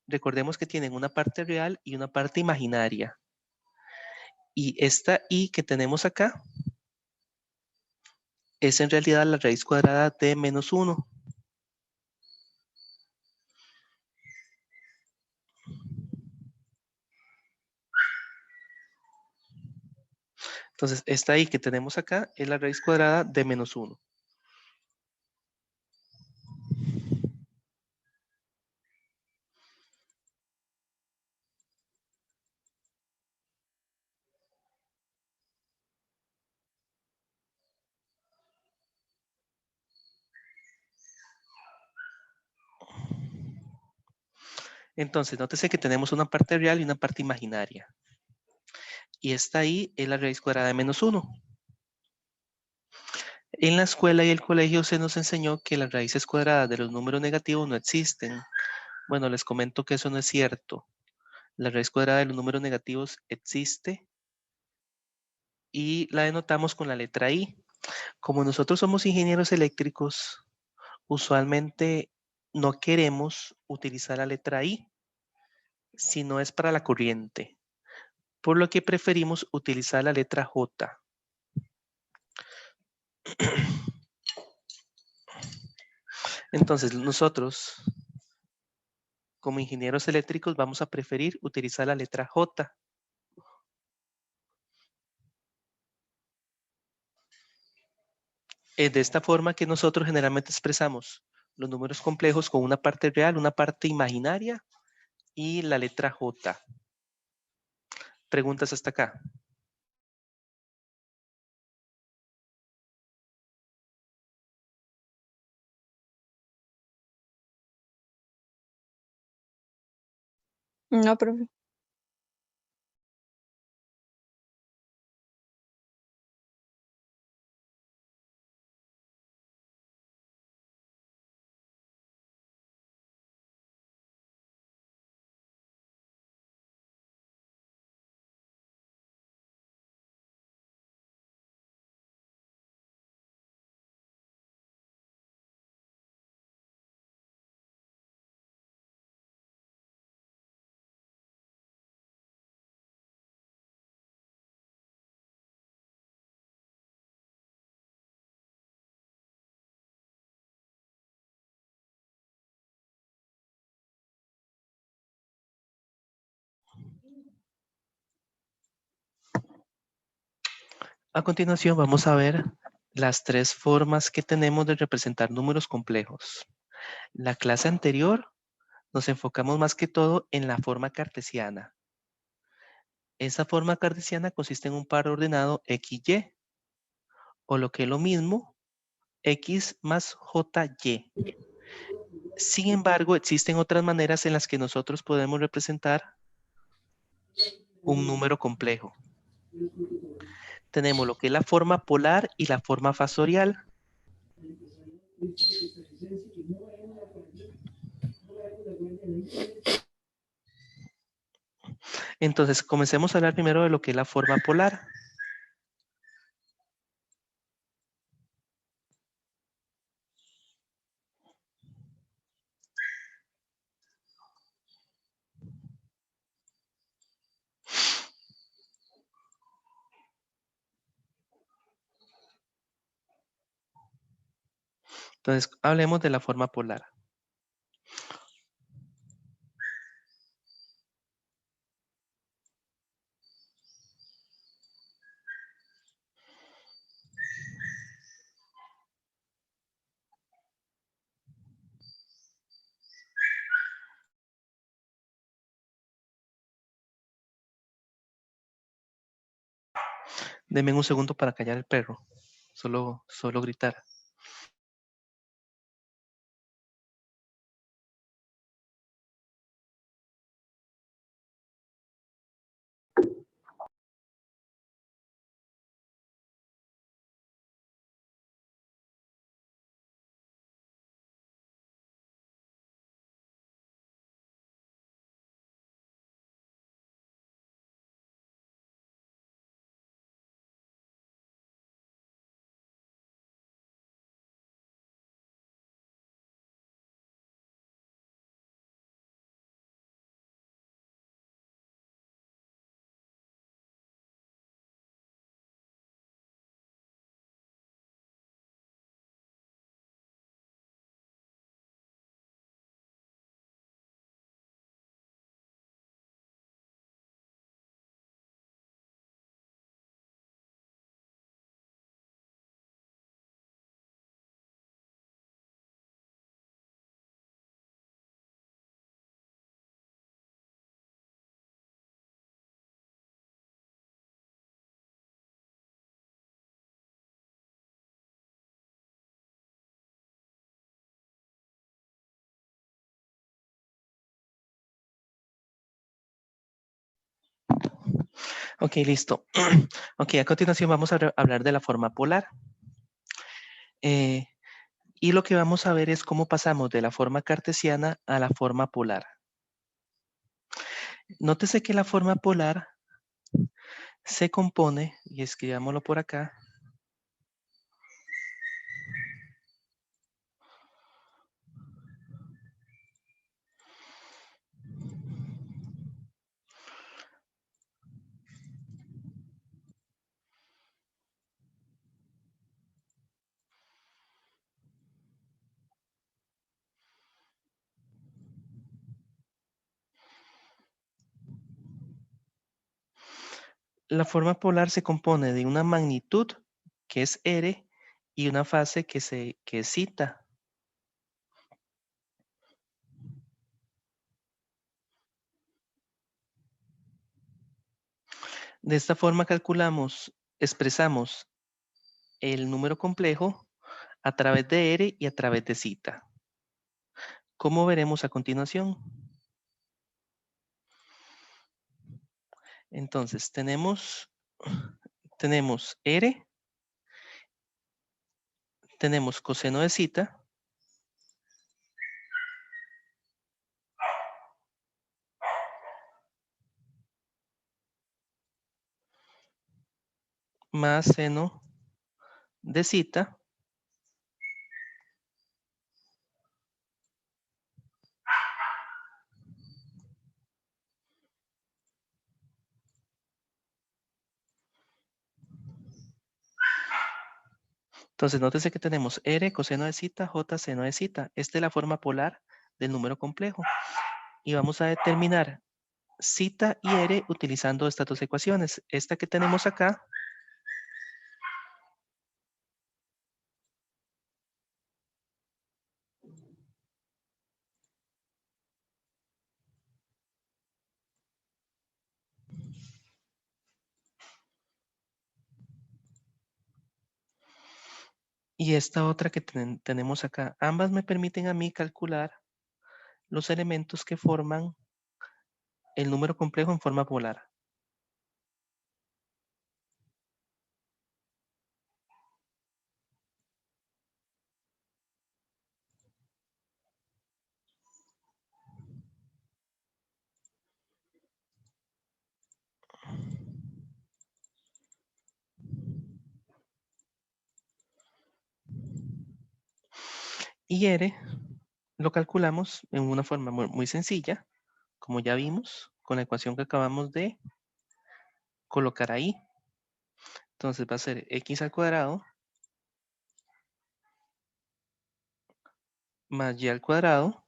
recordemos que tienen una parte real y una parte imaginaria. Y esta y que tenemos acá es en realidad la raíz cuadrada de menos 1. Entonces, esta y que tenemos acá es la raíz cuadrada de menos 1. Entonces, nótese que tenemos una parte real y una parte imaginaria. Y esta y es la raíz cuadrada de menos 1. En la escuela y el colegio se nos enseñó que las raíces cuadradas de los números negativos no existen. Bueno, les comento que eso no es cierto. La raíz cuadrada de los números negativos existe y la denotamos con la letra I. Como nosotros somos ingenieros eléctricos, usualmente no queremos utilizar la letra I si no es para la corriente, por lo que preferimos utilizar la letra J. Entonces, nosotros, como ingenieros eléctricos, vamos a preferir utilizar la letra J. Es de esta forma que nosotros generalmente expresamos los números complejos con una parte real, una parte imaginaria y la letra J. Preguntas hasta acá. No, profe. A continuación vamos a ver las tres formas que tenemos de representar números complejos. La clase anterior nos enfocamos más que todo en la forma cartesiana. Esa forma cartesiana consiste en un par ordenado XY, o lo que es lo mismo, X más JY. Sin embargo, existen otras maneras en las que nosotros podemos representar un número complejo. Tenemos lo que es la forma polar y la forma fasorial. Entonces, comencemos a hablar primero de lo que es la forma polar. Entonces, hablemos de la forma polar. Denme un segundo para callar el perro. Solo gritar. Ok, listo. Ok, a continuación vamos a hablar de la forma polar. Y lo que vamos a ver es cómo pasamos de la forma cartesiana a la forma polar. Nótese que la forma polar se compone, y escribámoslo por acá, la forma polar se compone de una magnitud, que es R, y una fase que es zeta. De esta forma expresamos el número complejo a través de R y a través de zeta. ¿Cómo veremos a continuación? Entonces, tenemos R, tenemos coseno de zeta, más seno de zeta, entonces, nótese que tenemos R coseno de zeta, J seno de zeta. Esta es la forma polar del número complejo. Y vamos a determinar zeta y R utilizando estas dos ecuaciones. Esta que tenemos acá y esta otra que tenemos acá. Ambas me permiten a mí calcular los elementos que forman el número complejo en forma polar. Y R lo calculamos en una forma muy sencilla, como ya vimos, con la ecuación que acabamos de colocar ahí. Entonces va a ser x al cuadrado más y al cuadrado.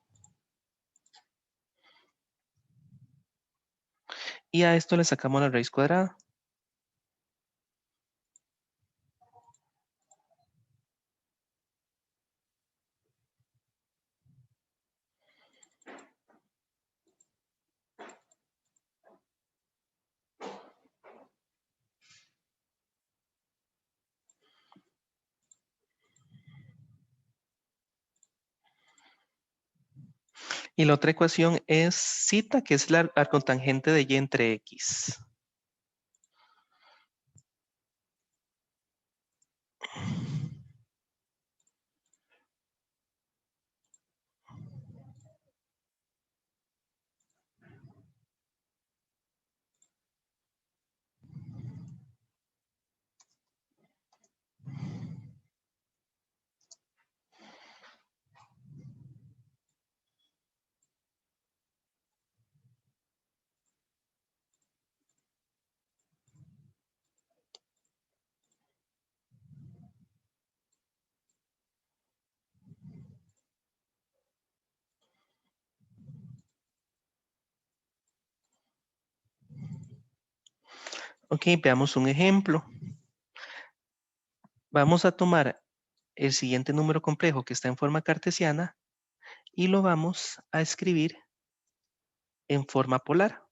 Y a esto le sacamos la raíz cuadrada. Y la otra ecuación es zeta, que es la arcotangente de y entre x. Ok, veamos un ejemplo. Vamos a tomar el siguiente número complejo que está en forma cartesiana y lo vamos a escribir en forma polar.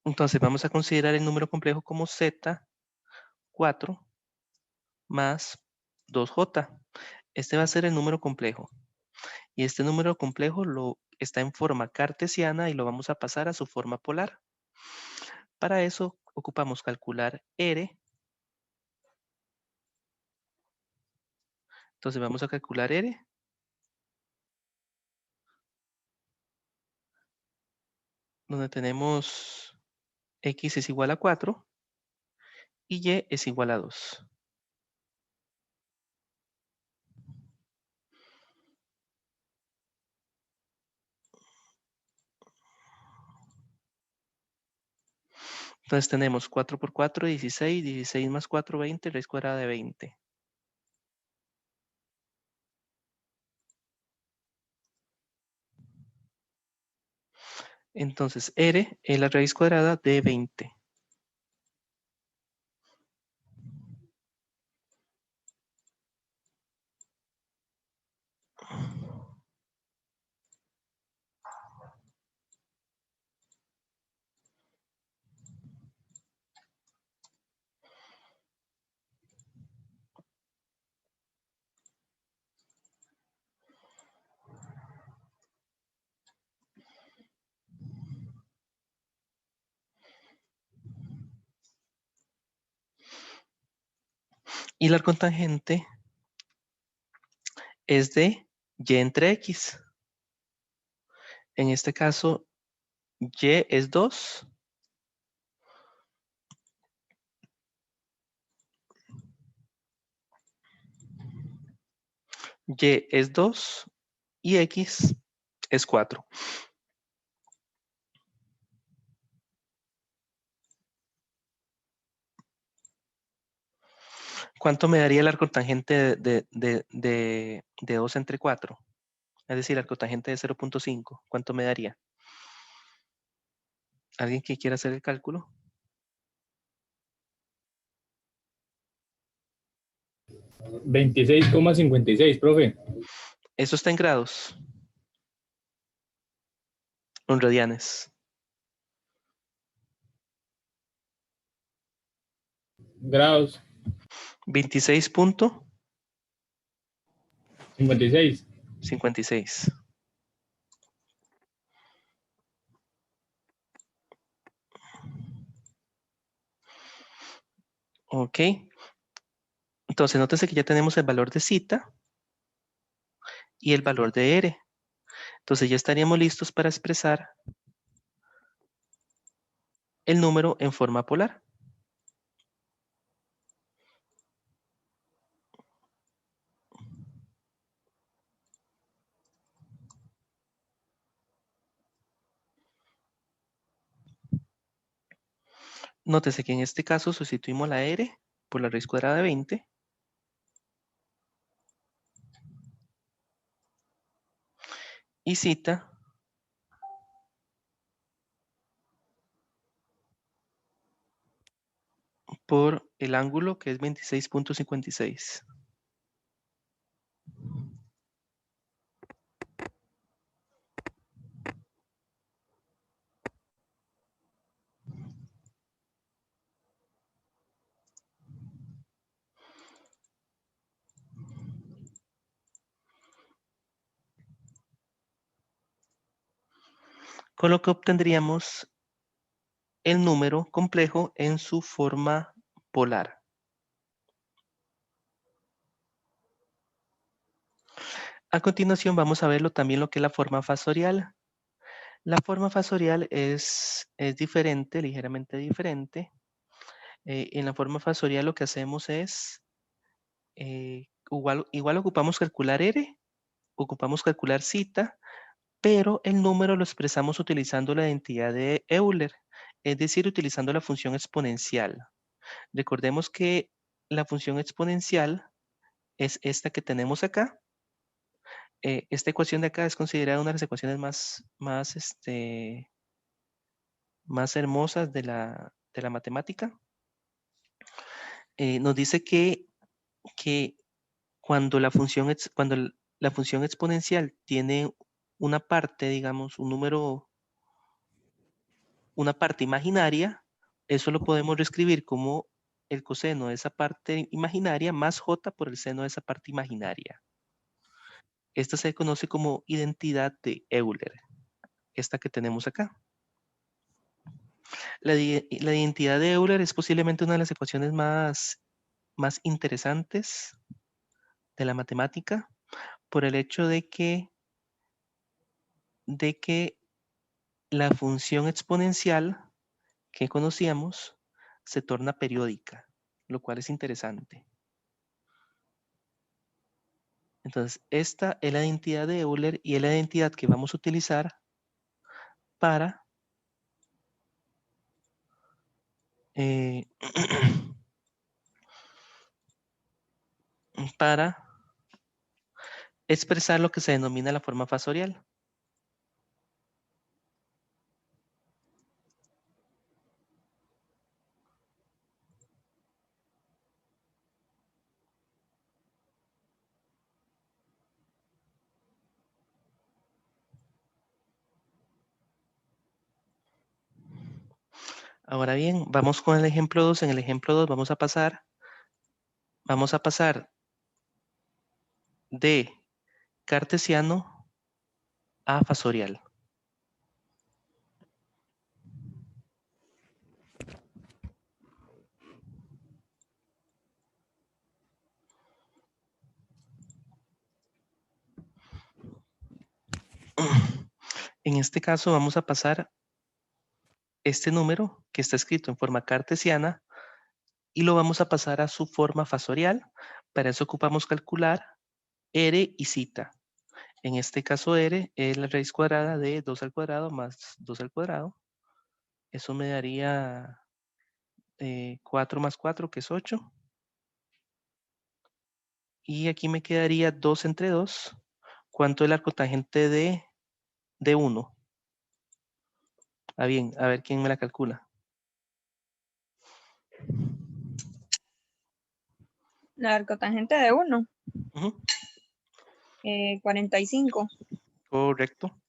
Entonces vamos a considerar el número complejo como Z4 más 2J. Este va a ser el número complejo. Y este número complejo está en forma cartesiana y lo vamos a pasar a su forma polar. Para eso ocupamos calcular R. Entonces vamos a calcular R. Donde tenemos X es igual a 4 y Y es igual a 2. Entonces tenemos 4 por 4, 16, 16 más 4, 20, raíz cuadrada de 20. Entonces R es la raíz cuadrada de 20. Y la arcotangente es de Y entre X. En este caso, Y es 2. Y es 2 y X es 4. ¿Cuánto me daría el arcotangente de 2 entre 4? Es decir, el arcotangente de 0.5. ¿Cuánto me daría? ¿Alguien que quiera hacer el cálculo? 26,56, profe. Eso está en grados. En radianes. Grados. 26.56. 56. Ok. Entonces, nótese que ya tenemos el valor de cita y el valor de R. Entonces, ya estaríamos listos para expresar el número en forma polar. Nótese que en este caso sustituimos la R por la raíz cuadrada de 20. Y cita por el ángulo que es 26.56. Con lo que obtendríamos el número complejo en su forma polar. A continuación vamos a verlo también lo que es la forma fasorial. La forma fasorial es diferente, ligeramente diferente. En la forma fasorial lo que hacemos es, igual ocupamos calcular R, ocupamos calcular cita, pero el número lo expresamos utilizando la identidad de Euler, es decir, utilizando la función exponencial. Recordemos que la función exponencial es esta que tenemos acá. Esta ecuación de acá es considerada una de las ecuaciones más hermosas de la matemática. Nos dice que cuando cuando la función exponencial tiene una parte, digamos, un número una parte imaginaria, eso lo podemos reescribir como el coseno de esa parte imaginaria más j por el seno de esa parte imaginaria. Esta se conoce como identidad de Euler, esta que tenemos acá. La identidad de Euler es posiblemente una de las ecuaciones más interesantes de la matemática por el hecho de que la función exponencial que conocíamos se torna periódica, lo cual es interesante. Entonces, esta es la identidad de Euler y es la identidad que vamos a utilizar para para expresar lo que se denomina la forma fasorial. Ahora bien, vamos con el ejemplo 2. En el ejemplo 2 vamos a pasar de cartesiano a fasorial. En este caso vamos a pasar este número que está escrito en forma cartesiana y lo vamos a pasar a su forma fasorial. Para eso ocupamos calcular R y zeta. En este caso R es la raíz cuadrada de 2 al cuadrado más 2 al cuadrado. Eso me daría 4 más 4, que es 8. Y aquí me quedaría 2 entre 2. ¿Cuánto es el arcotangente de 1? Ah, bien, a ver quién me la calcula. La arcotangente de 1, Ujú, 45. correcto.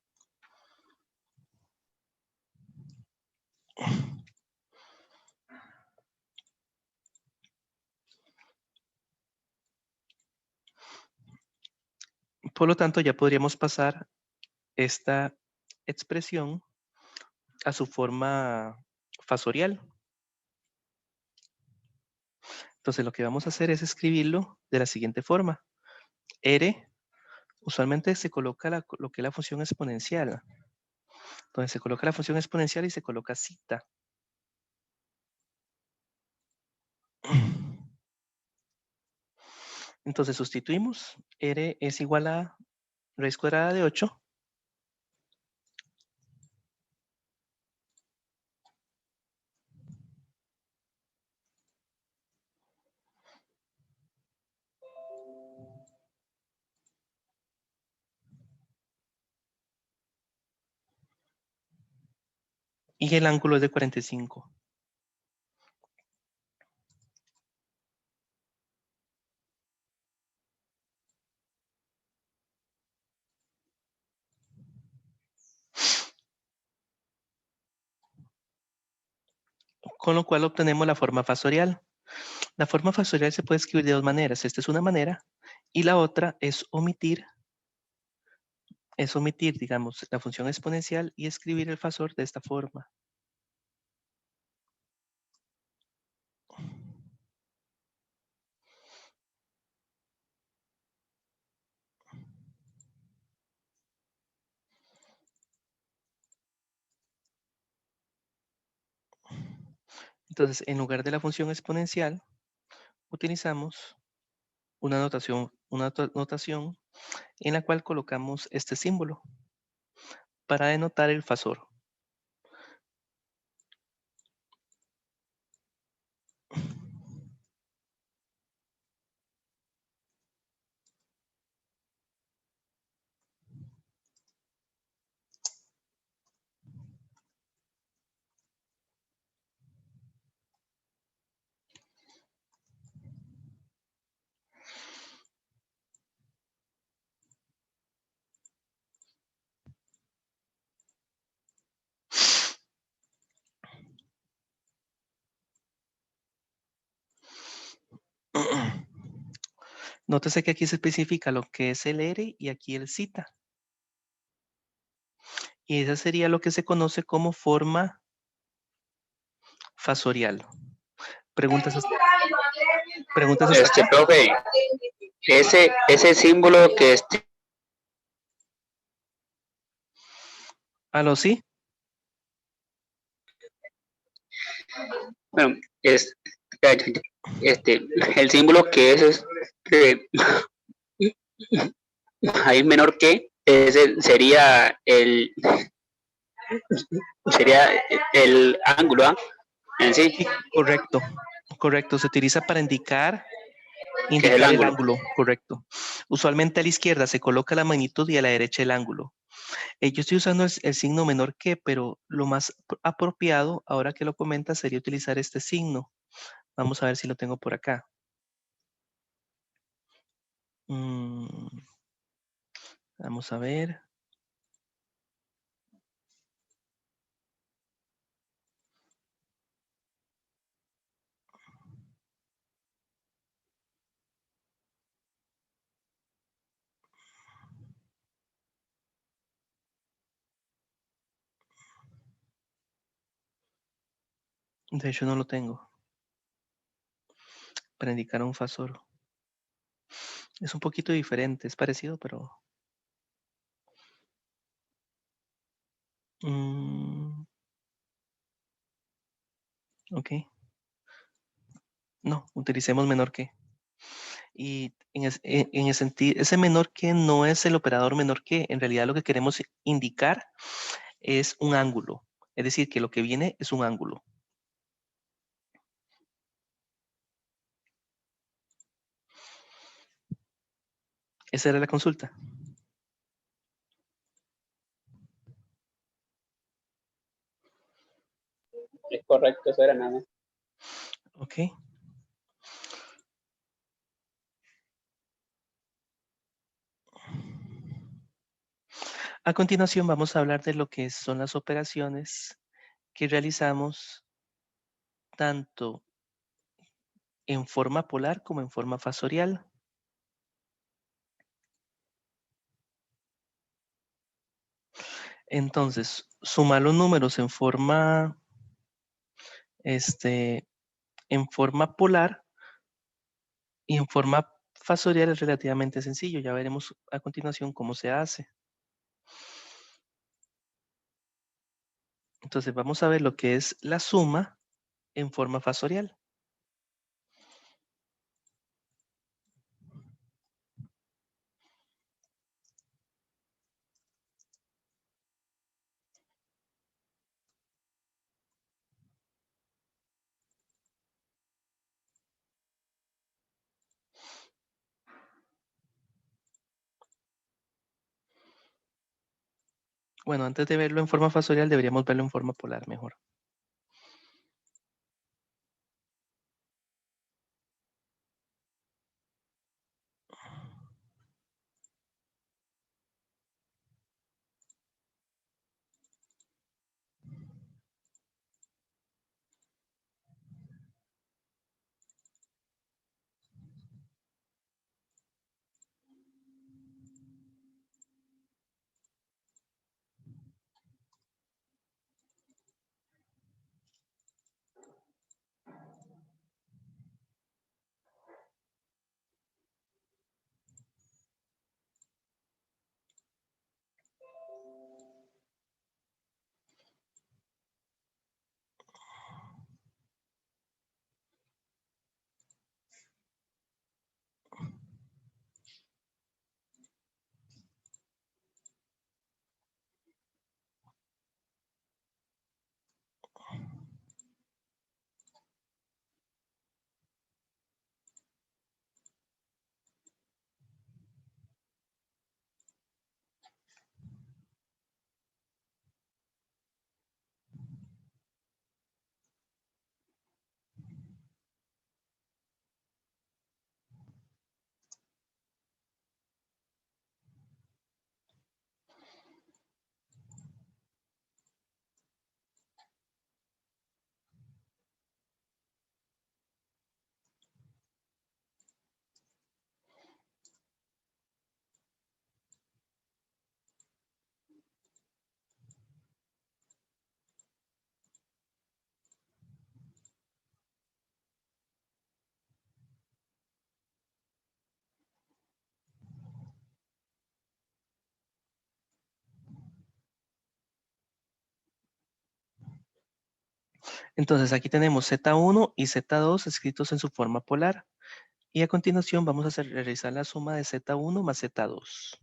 Por lo tanto, ya podríamos pasar esta expresión a su forma fasorial. Entonces, lo que vamos a hacer es escribirlo de la siguiente forma. R, usualmente se coloca lo que es la función exponencial. Entonces, se coloca la función exponencial y se coloca zeta. Entonces, sustituimos. R es igual a raíz cuadrada de 8. Y el ángulo es de 45. Con lo cual obtenemos la forma fasorial. La forma fasorial se puede escribir de dos maneras. Esta es una manera y la otra es omitir, digamos, la función exponencial y escribir el fasor de esta forma. Entonces, en lugar de la función exponencial, utilizamos una notación en la cual colocamos este símbolo para denotar el fasor. Nótese que aquí se especifica lo que es el R y aquí el zeta. Y esa sería lo que se conoce como forma fasorial. Preguntas hasta acá. Profe, ese símbolo que es, ¿Aló, sí? bueno, es el símbolo que es ahí menor que, ese sería el ángulo, ¿ah? En sí, Sí, correcto. Correcto. Se utiliza para indicar que es el el ángulo. ángulo, correcto. Usualmente a la izquierda se coloca la magnitud y a la derecha el ángulo. Yo estoy usando el signo menor que, pero lo más apropiado, ahora que lo comenta, sería utilizar este signo. Vamos a ver si lo tengo por acá. Vamos a ver. De hecho, no lo tengo. Para indicar un fasor. Es un poquito diferente, es parecido, pero... ok. No, utilicemos menor que. Y en el sentido, ese menor que no es el operador menor que, en realidad lo que queremos indicar es un ángulo. Es decir, que lo que viene es un ángulo. Esa era la consulta. Es correcto, eso era nada más. Ok. A continuación vamos a hablar de lo que son las operaciones que realizamos tanto en forma polar como en forma fasorial. Entonces, sumar los números en forma polar y en forma fasorial es relativamente sencillo. Ya veremos a continuación cómo se hace. Entonces, vamos a ver lo que es la suma en forma fasorial. Bueno, antes de verlo en forma fasorial, deberíamos verlo en forma polar mejor. Entonces aquí tenemos Z1 y Z2 escritos en su forma polar. Y a continuación vamos a realizar la suma de Z1 más Z2.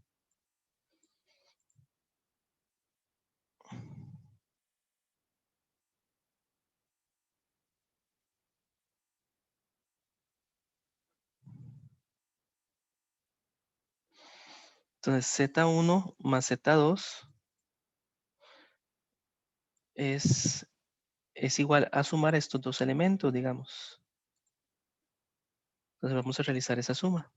Entonces Z1 más Z2 es igual a sumar estos dos elementos, digamos. Entonces vamos a realizar esa suma.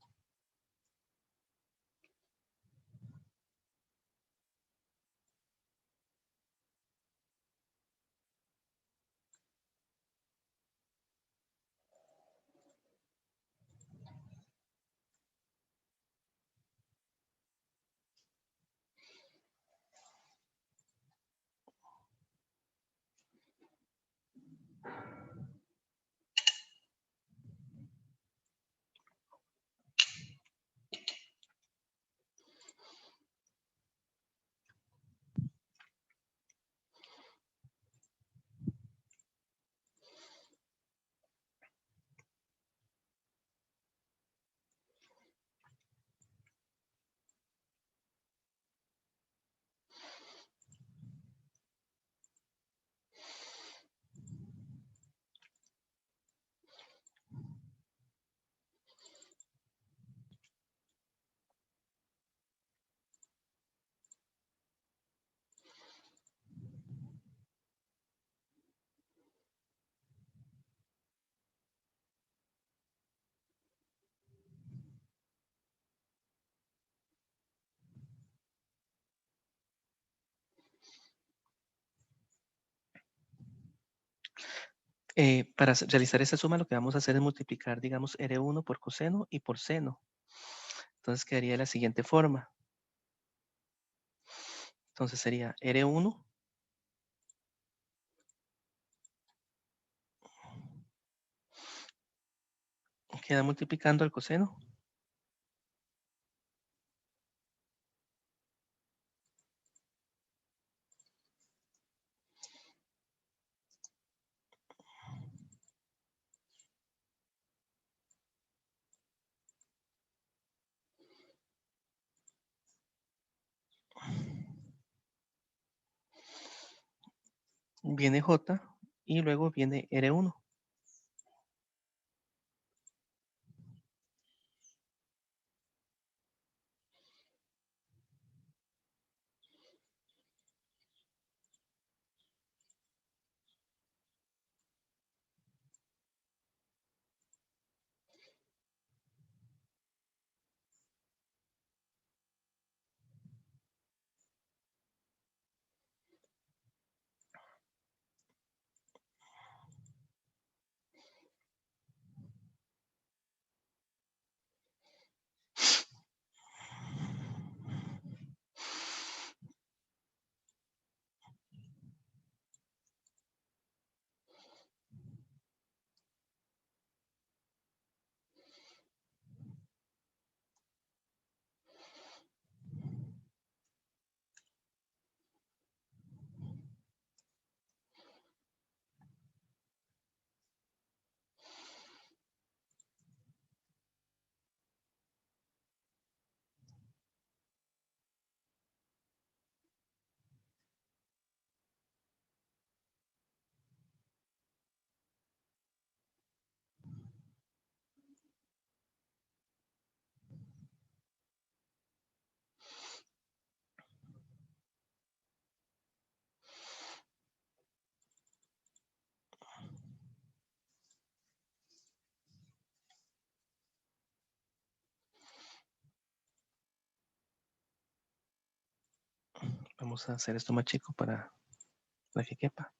Para realizar esta suma lo que vamos a hacer es multiplicar, digamos, R1 por coseno y por seno. Entonces quedaría de la siguiente forma. Entonces sería R1 queda multiplicando el coseno. Viene J y luego viene R1. Vamos a hacer esto más chico para que quepa.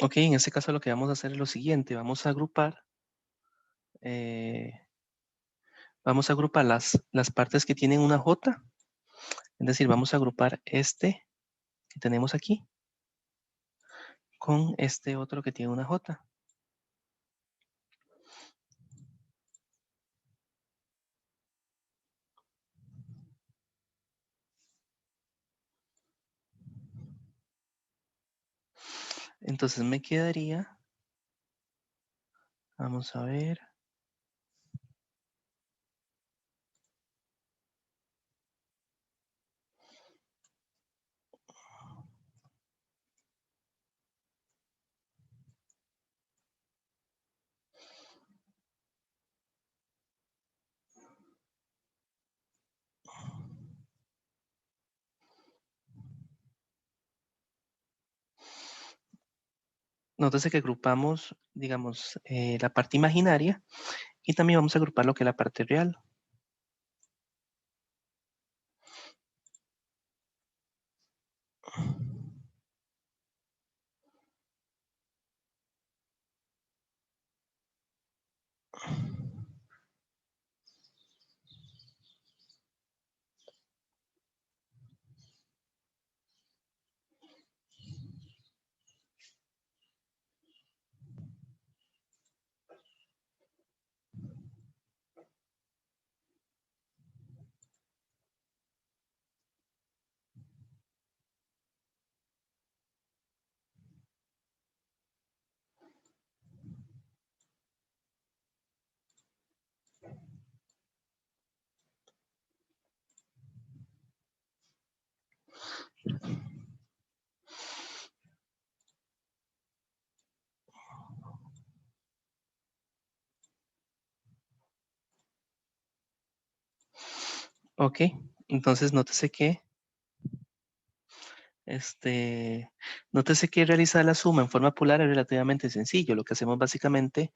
Ok, en este caso lo que vamos a hacer es lo siguiente. Vamos a agrupar las partes que tienen una J. Es decir, vamos a agrupar este que tenemos aquí con este otro que tiene una J. Entonces me quedaría, vamos a ver. Nótese que agrupamos, digamos, la parte imaginaria y también vamos a agrupar lo que es la parte real. Ok, entonces nótese que realizar la suma en forma polar es relativamente sencillo. Lo que hacemos básicamente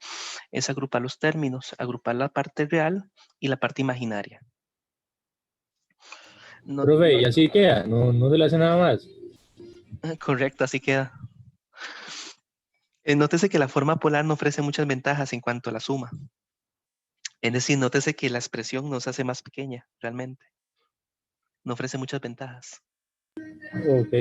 es agrupar los términos, agrupar la parte real y la parte imaginaria. Profe, y así queda, no se le hace nada más. Correcto, así queda. Nótese que la forma polar no ofrece muchas ventajas en cuanto a la suma. Es decir, nótese que la expresión no se hace más pequeña, realmente. No ofrece muchas ventajas. Ok.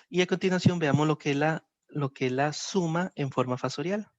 Y a continuación veamos lo que es la suma en forma fasorial.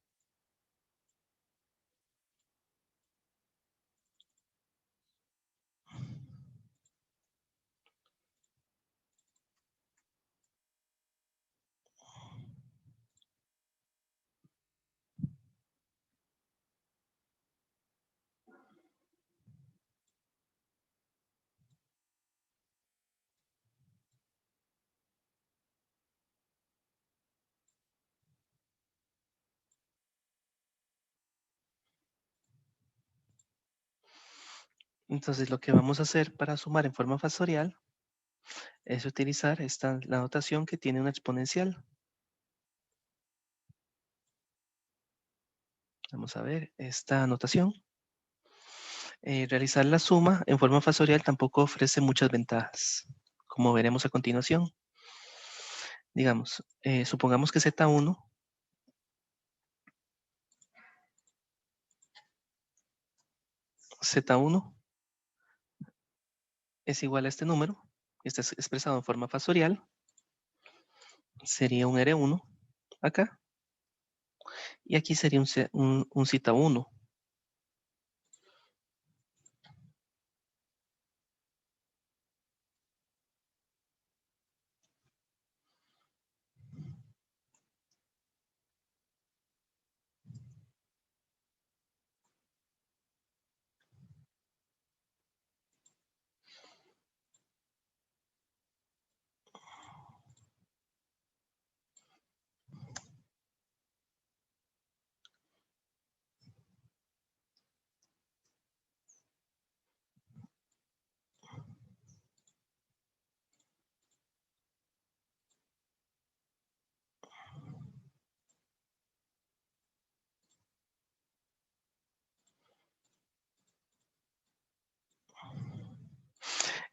Entonces, lo que vamos a hacer para sumar en forma fasorial es utilizar la notación que tiene una exponencial. Vamos a ver esta notación. Realizar la suma en forma fasorial tampoco ofrece muchas ventajas, como veremos a continuación. Digamos, supongamos que Z1 es igual a este número, que está expresado en forma fasorial, sería un R1 acá, y aquí sería un Z1.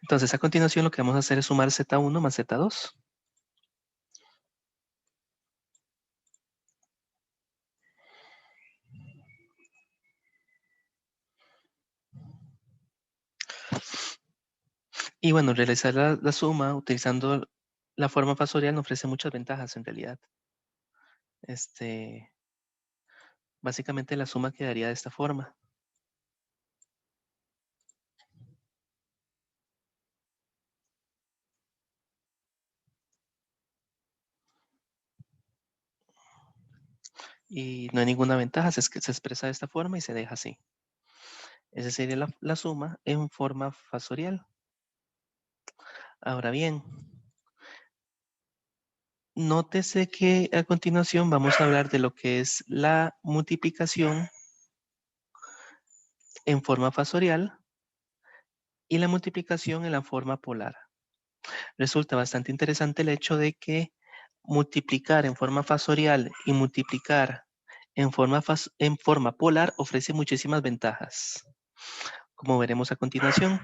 Entonces, a continuación lo que vamos a hacer es sumar Z1 más Z2. Y bueno, realizar la suma utilizando la forma factorial nos ofrece muchas ventajas en realidad. Básicamente la suma quedaría de esta forma. Y no hay ninguna ventaja, se expresa de esta forma y se deja así. Esa sería la suma en forma factorial. Ahora bien, nótese que a continuación vamos a hablar de lo que es la multiplicación en forma factorial y la multiplicación en la forma polar. Resulta bastante interesante el hecho de que multiplicar en forma factorial y multiplicar en forma polar ofrece muchísimas ventajas, como veremos a continuación.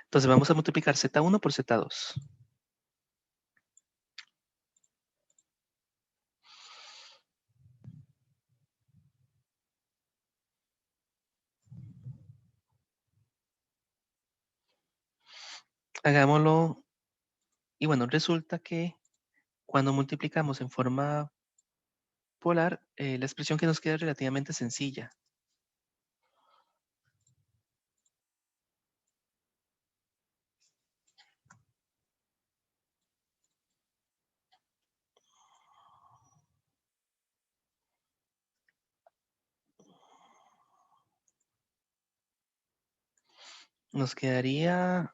Entonces vamos a multiplicar Z1 por Z2. Hagámoslo. Y bueno, resulta que cuando multiplicamos en forma polar, la expresión que nos queda es relativamente sencilla. Nos quedaría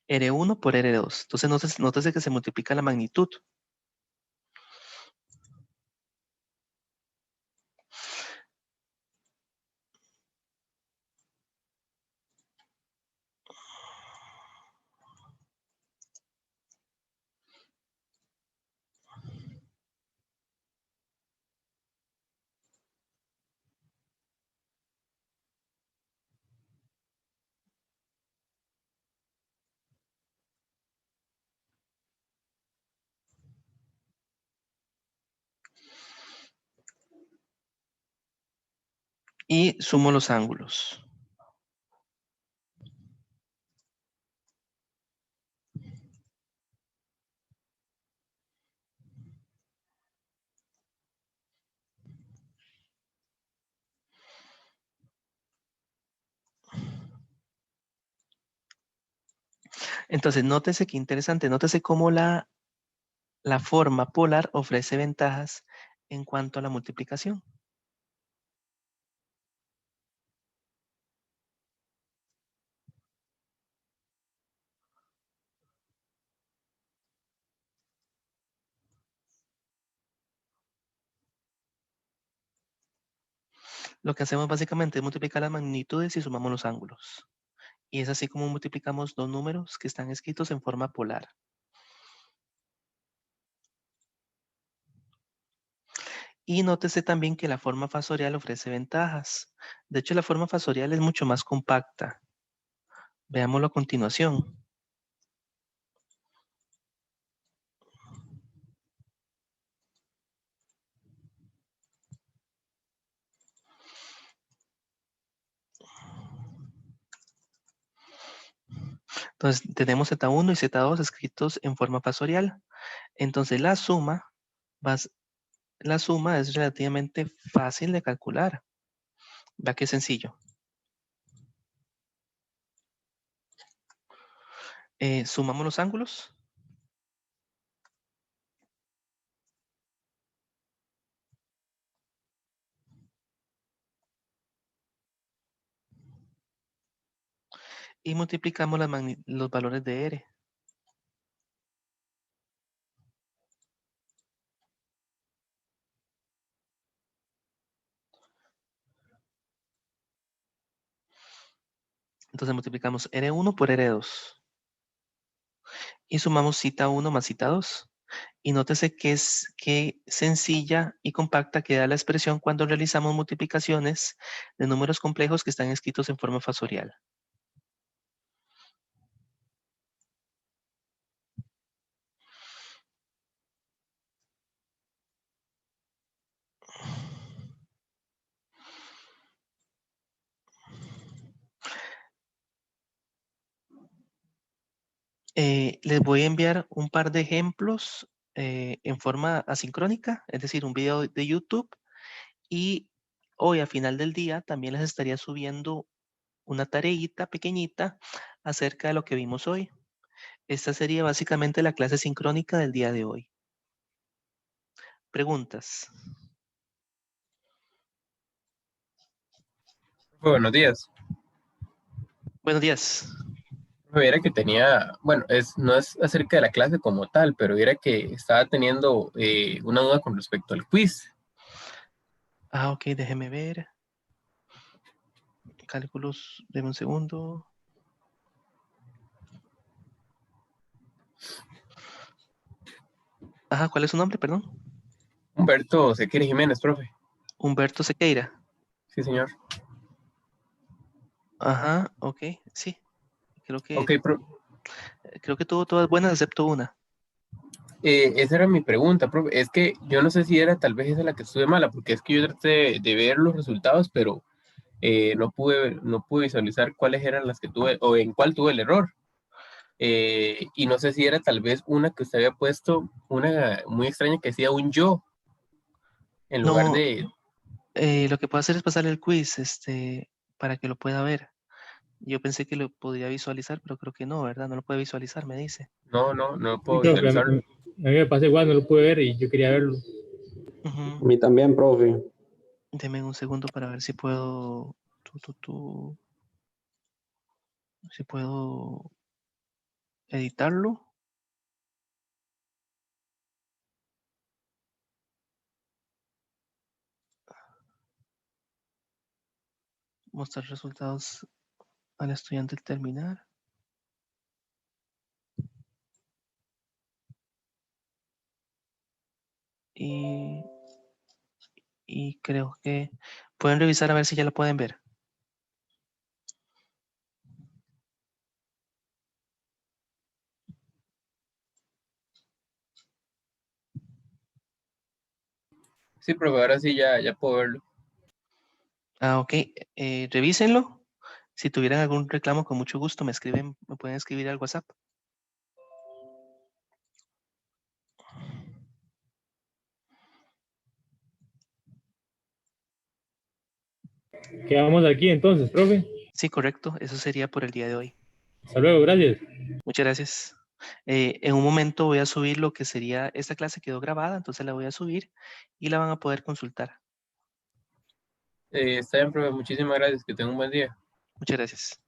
R1 por R2. Entonces, nótese que se multiplica la magnitud. Y sumo los ángulos. Entonces, nótese qué interesante. Nótese cómo la forma polar ofrece ventajas en cuanto a la multiplicación. Lo que hacemos básicamente es multiplicar las magnitudes y sumamos los ángulos. Y es así como multiplicamos dos números que están escritos en forma polar. Y nótese también que la forma factorial ofrece ventajas. De hecho, la forma factorial es mucho más compacta. Veámoslo a continuación. Entonces, tenemos Z1 y Z2 escritos en forma factorial. Entonces, la suma es relativamente fácil de calcular. Vea qué sencillo. Sumamos los ángulos. y multiplicamos los valores de R. Entonces multiplicamos R1 por R2. Y sumamos cita 1 más cita 2. Y nótese qué sencilla y compacta queda la expresión cuando realizamos multiplicaciones de números complejos que están escritos en forma fasorial. Les voy a enviar un par de ejemplos en forma asincrónica, es decir, un video de YouTube. Y hoy a final del día también les estaría subiendo una tareita pequeñita acerca de lo que vimos hoy. Esta sería básicamente la clase sincrónica del día de hoy. Preguntas. Buenos días. Buenos días. Era que tenía, bueno, no es acerca de la clase como tal, pero era que estaba teniendo una duda con respecto al quiz. Ah, ok, déjeme ver. Cálculos, deme un segundo. Ajá, ¿cuál es su nombre, perdón? Humberto Sequeira Jiménez, profe. Humberto Sequeira. Sí, señor. Ajá, ok, sí. Creo Ok, que tuvo todas buenas excepto una. esa era mi pregunta, profe. Es que yo no sé si era tal vez esa la que estuve mala, porque es que yo traté de ver los resultados, pero no pude visualizar cuáles eran las que tuve o en cuál tuve el error. Y no sé si era tal vez una que usted había puesto, una muy extraña que decía un yo, en lugar No, de... lo que puedo hacer es pasarle el quiz, para que lo pueda ver. Yo pensé que lo podría visualizar, pero creo que no, ¿verdad? No lo puede visualizar, me dice. No Sí, puedo profe, a visualizarlo. mí me pasa igual, no lo pude ver y yo quería verlo. Ujú. A mí también, profe. Deme un segundo para ver si puedo... si puedo editarlo. Mostrar resultados al estudiante al terminar. Y creo que pueden revisar a ver si ya lo pueden ver. Sí, profe, ahora sí ya puedo verlo. Ah, ok. Revísenlo. Si tuvieran algún reclamo, con mucho gusto me pueden escribir al WhatsApp. Quedamos aquí entonces, profe. Sí, correcto. Eso sería por el día de hoy. Hasta luego, gracias. Muchas gracias. En un momento voy a subir lo que sería, esta clase quedó grabada, entonces la voy a subir y la van a poder consultar. Está bien, profe, muchísimas gracias, que tenga un buen día. Muchas gracias.